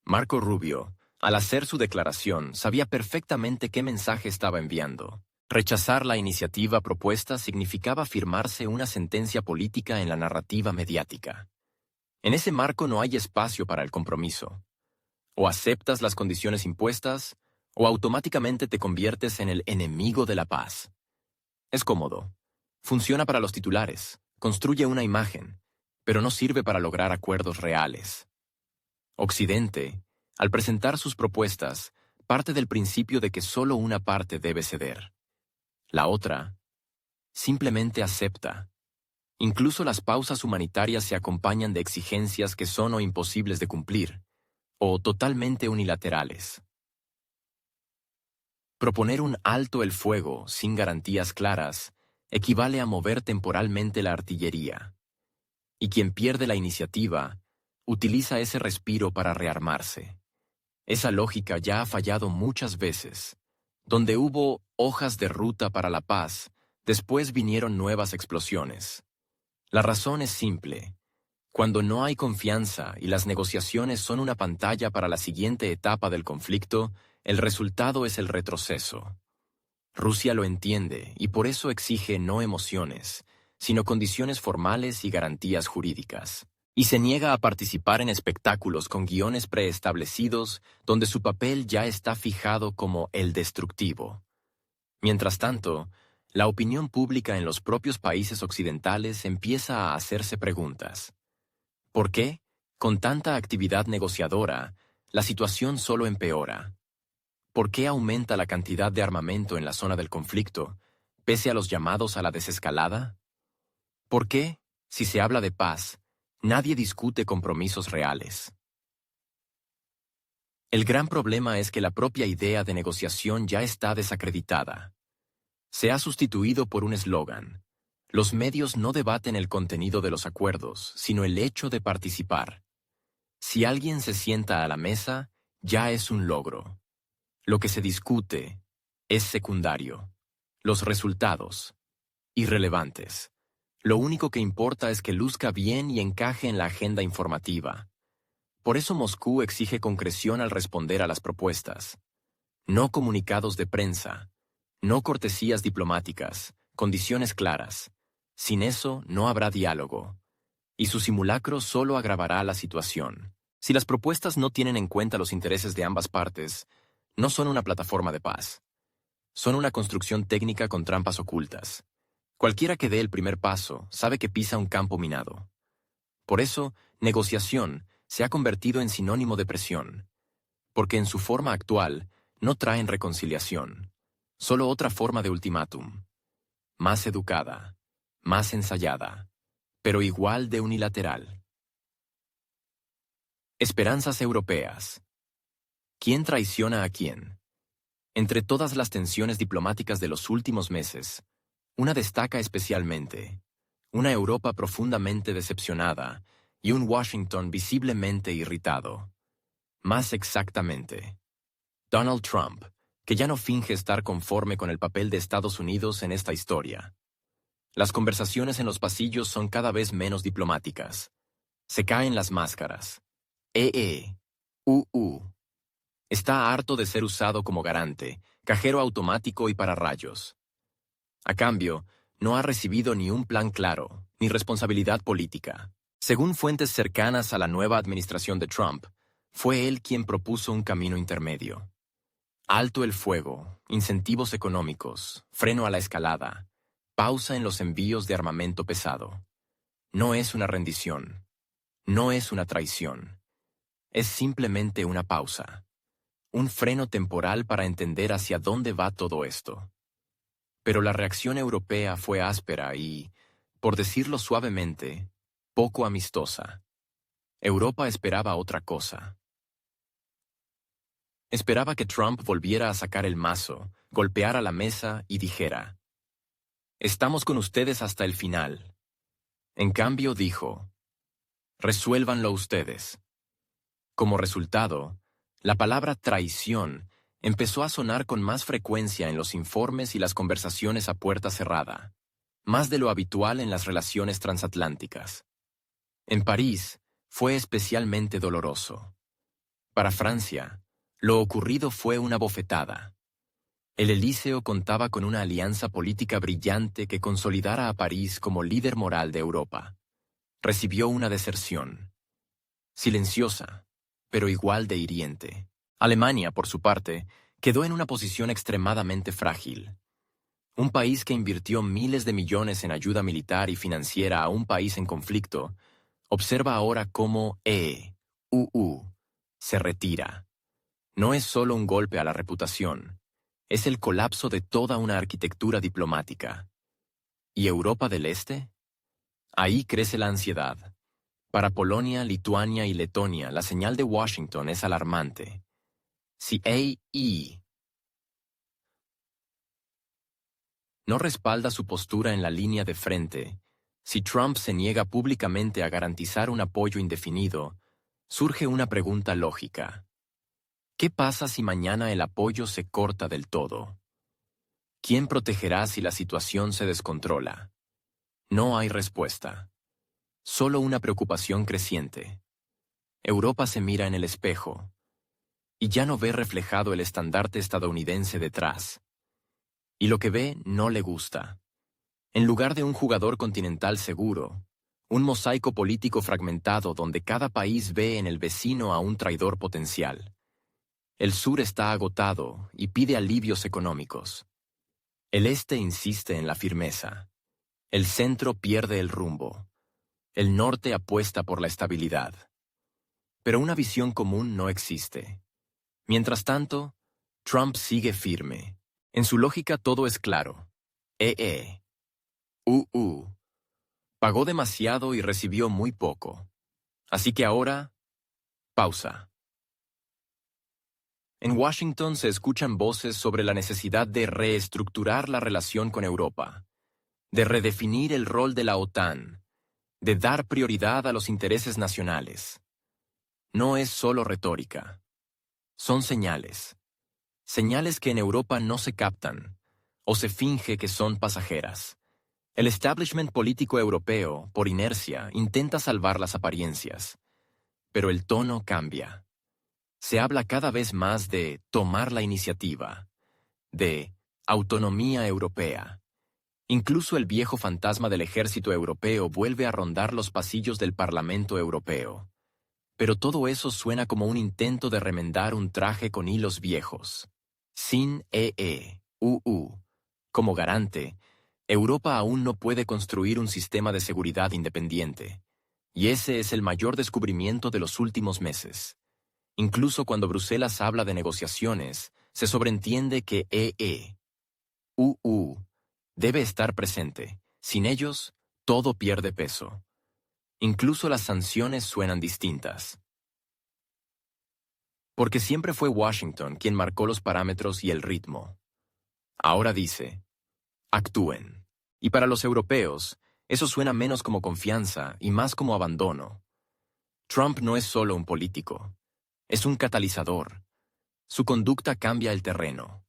Marco Rubio, al hacer su declaración, sabía perfectamente qué mensaje estaba enviando. Rechazar la iniciativa propuesta significaba firmarse una sentencia política en la narrativa mediática. En ese marco no hay espacio para el compromiso. O aceptas las condiciones impuestas, o automáticamente te conviertes en el enemigo de la paz. Es cómodo. Funciona para los titulares, construye una imagen, pero no sirve para lograr acuerdos reales. Occidente, al presentar sus propuestas, parte del principio de que solo una parte debe ceder. La otra simplemente acepta. Incluso las pausas humanitarias se acompañan de exigencias que son o imposibles de cumplir, o totalmente unilaterales. Proponer un alto el fuego sin garantías claras equivale a mover temporalmente la artillería. Y quien pierde la iniciativa, utiliza ese respiro para rearmarse. Esa lógica ya ha fallado muchas veces. Donde hubo hojas de ruta para la paz, después vinieron nuevas explosiones. La razón es simple. Cuando no hay confianza y las negociaciones son una pantalla para la siguiente etapa del conflicto, el resultado es el retroceso. Rusia lo entiende y por eso exige no emociones, sino condiciones formales y garantías jurídicas. Y se niega a participar en espectáculos con guiones preestablecidos donde su papel ya está fijado como el destructivo. Mientras tanto, la opinión pública en los propios países occidentales empieza a hacerse preguntas. ¿Por qué, con tanta actividad negociadora, la situación solo empeora? ¿Por qué aumenta la cantidad de armamento en la zona del conflicto, pese a los llamados a la desescalada? ¿Por qué, si se habla de paz, nadie discute compromisos reales? El gran problema es que la propia idea de negociación ya está desacreditada. Se ha sustituido por un eslogan. Los medios no debaten el contenido de los acuerdos, sino el hecho de participar. Si alguien se sienta a la mesa, ya es un logro. Lo que se discute es secundario. Los resultados, irrelevantes. Lo único que importa es que luzca bien y encaje en la agenda informativa. Por eso Moscú exige concreción al responder a las propuestas. No comunicados de prensa, no cortesías diplomáticas, condiciones claras. Sin eso no habrá diálogo. Y su simulacro solo agravará la situación. Si las propuestas no tienen en cuenta los intereses de ambas partes, no son una plataforma de paz. Son una construcción técnica con trampas ocultas. Cualquiera que dé el primer paso sabe que pisa un campo minado. Por eso, negociación se ha convertido en sinónimo de presión, porque en su forma actual no traen reconciliación, solo otra forma de ultimátum, más educada, más ensayada, pero igual de unilateral. Esperanzas europeas. ¿Quién traiciona a quién? Entre todas las tensiones diplomáticas de los últimos meses, una destaca especialmente: una Europa profundamente decepcionada y un Washington visiblemente irritado. Más exactamente, Donald Trump, que ya no finge estar conforme con el papel de Estados Unidos en esta historia. Las conversaciones en los pasillos son cada vez menos diplomáticas. Se caen las máscaras. UU. Está harto de ser usado como garante, cajero automático y pararrayos. A cambio, no ha recibido ni un plan claro, ni responsabilidad política. Según fuentes cercanas a la nueva administración de Trump, fue él quien propuso un camino intermedio. Alto el fuego, incentivos económicos, freno a la escalada, pausa en los envíos de armamento pesado. No es una rendición, no es una traición, es simplemente una pausa. Un freno temporal para entender hacia dónde va todo esto. Pero la reacción europea fue áspera y, por decirlo suavemente, poco amistosa. Europa esperaba otra cosa. Esperaba que Trump volviera a sacar el mazo, golpeara la mesa y dijera: «Estamos con ustedes hasta el final». En cambio dijo: «Resuélvanlo ustedes». Como resultado, la palabra traición empezó a sonar con más frecuencia en los informes y las conversaciones a puerta cerrada, más de lo habitual en las relaciones transatlánticas. En París fue especialmente doloroso. Para Francia, lo ocurrido fue una bofetada. El Elíseo contaba con una alianza política brillante que consolidara a París como líder moral de Europa. Recibió una deserción. Silenciosa, pero igual de hiriente. Alemania, por su parte, quedó en una posición extremadamente frágil. Un país que invirtió miles de millones en ayuda militar y financiera a un país en conflicto, observa ahora cómo se retira. No es solo un golpe a la reputación, es el colapso de toda una arquitectura diplomática. ¿Y Europa del Este? Ahí crece la ansiedad. Para Polonia, Lituania y Letonia, la señal de Washington es alarmante. Si A.I. no respalda su postura en la línea de frente, si Trump se niega públicamente a garantizar un apoyo indefinido, surge una pregunta lógica. ¿Qué pasa si mañana el apoyo se corta del todo? ¿Quién protegerá si la situación se descontrola? No hay respuesta. Solo una preocupación creciente. Europa se mira en el espejo y ya no ve reflejado el estandarte estadounidense detrás. Y lo que ve no le gusta. En lugar de un jugador continental seguro, un mosaico político fragmentado donde cada país ve en el vecino a un traidor potencial. El sur está agotado y pide alivios económicos. El este insiste en la firmeza. El centro pierde el rumbo. El norte apuesta por la estabilidad. Pero una visión común no existe. Mientras tanto, Trump sigue firme. En su lógica todo es claro. Pagó demasiado y recibió muy poco. Así que ahora, pausa. En Washington se escuchan voces sobre la necesidad de reestructurar la relación con Europa, de redefinir el rol de la OTAN, de dar prioridad a los intereses nacionales. No es solo retórica. Son señales. Señales que en Europa no se captan, o se finge que son pasajeras. El establishment político europeo, por inercia, intenta salvar las apariencias. Pero el tono cambia. Se habla cada vez más de tomar la iniciativa, de autonomía europea. Incluso el viejo fantasma del ejército europeo vuelve a rondar los pasillos del Parlamento Europeo. Pero todo eso suena como un intento de remendar un traje con hilos viejos. Sin como garante, Europa aún no puede construir un sistema de seguridad independiente. Y ese es el mayor descubrimiento de los últimos meses. Incluso cuando Bruselas habla de negociaciones, se sobreentiende que EE.UU debe estar presente. Sin ellos, todo pierde peso. Incluso las sanciones suenan distintas. Porque siempre fue Washington quien marcó los parámetros y el ritmo. Ahora dice, actúen. Y para los europeos, eso suena menos como confianza y más como abandono. Trump no es solo un político, es un catalizador. Su conducta cambia el terreno.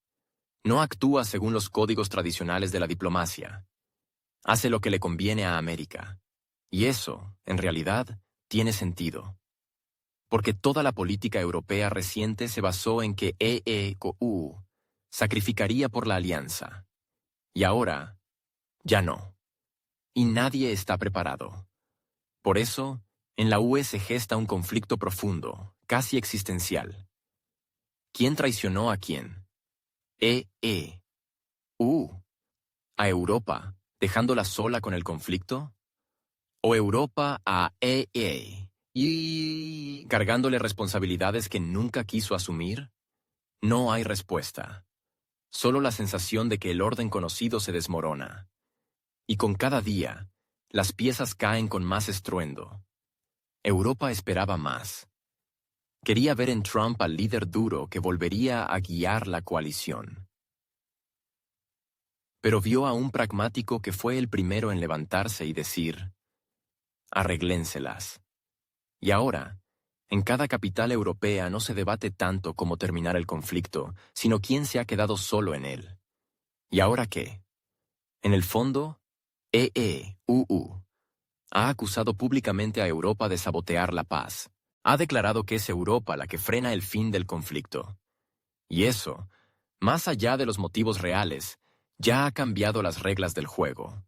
No actúa según los códigos tradicionales de la diplomacia. Hace lo que le conviene a América. Y eso, en realidad, tiene sentido. Porque toda la política europea reciente se basó en que EEU sacrificaría por la alianza. Y ahora, ya no. Y nadie está preparado. Por eso, en la UE se gesta un conflicto profundo, casi existencial. ¿Quién traicionó a quién? ¿EEU a Europa, dejándola sola con el conflicto? ¿O Europa a EE y cargándole responsabilidades que nunca quiso asumir? No hay respuesta. Solo la sensación de que el orden conocido se desmorona. Y con cada día, las piezas caen con más estruendo. Europa esperaba más. Quería ver en Trump al líder duro que volvería a guiar la coalición. Pero vio a un pragmático que fue el primero en levantarse y decir, arréglenselas. Y ahora, en cada capital europea no se debate tanto cómo terminar el conflicto, sino quién se ha quedado solo en él. ¿Y ahora qué? En el fondo, EEUU ha acusado públicamente a Europa de sabotear la paz. Ha declarado que es Europa la que frena el fin del conflicto. Y eso, más allá de los motivos reales, ya ha cambiado las reglas del juego.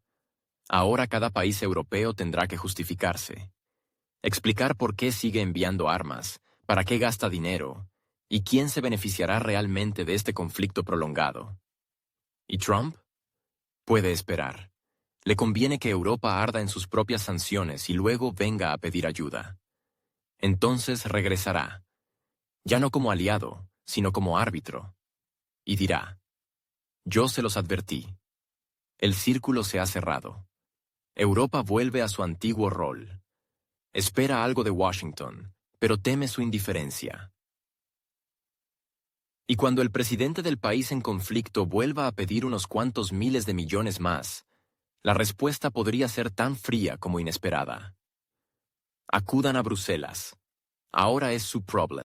Ahora cada país europeo tendrá que justificarse. Explicar por qué sigue enviando armas, para qué gasta dinero, y quién se beneficiará realmente de este conflicto prolongado. ¿Y Trump? Puede esperar. Le conviene que Europa arda en sus propias sanciones y luego venga a pedir ayuda. Entonces regresará, ya no como aliado, sino como árbitro, y dirá, yo se los advertí. El círculo se ha cerrado. Europa vuelve a su antiguo rol. Espera algo de Washington, pero teme su indiferencia. Y cuando el presidente del país en conflicto vuelva a pedir unos cuantos miles de millones más, la respuesta podría ser tan fría como inesperada. Acudan a Bruselas. Ahora es su problema.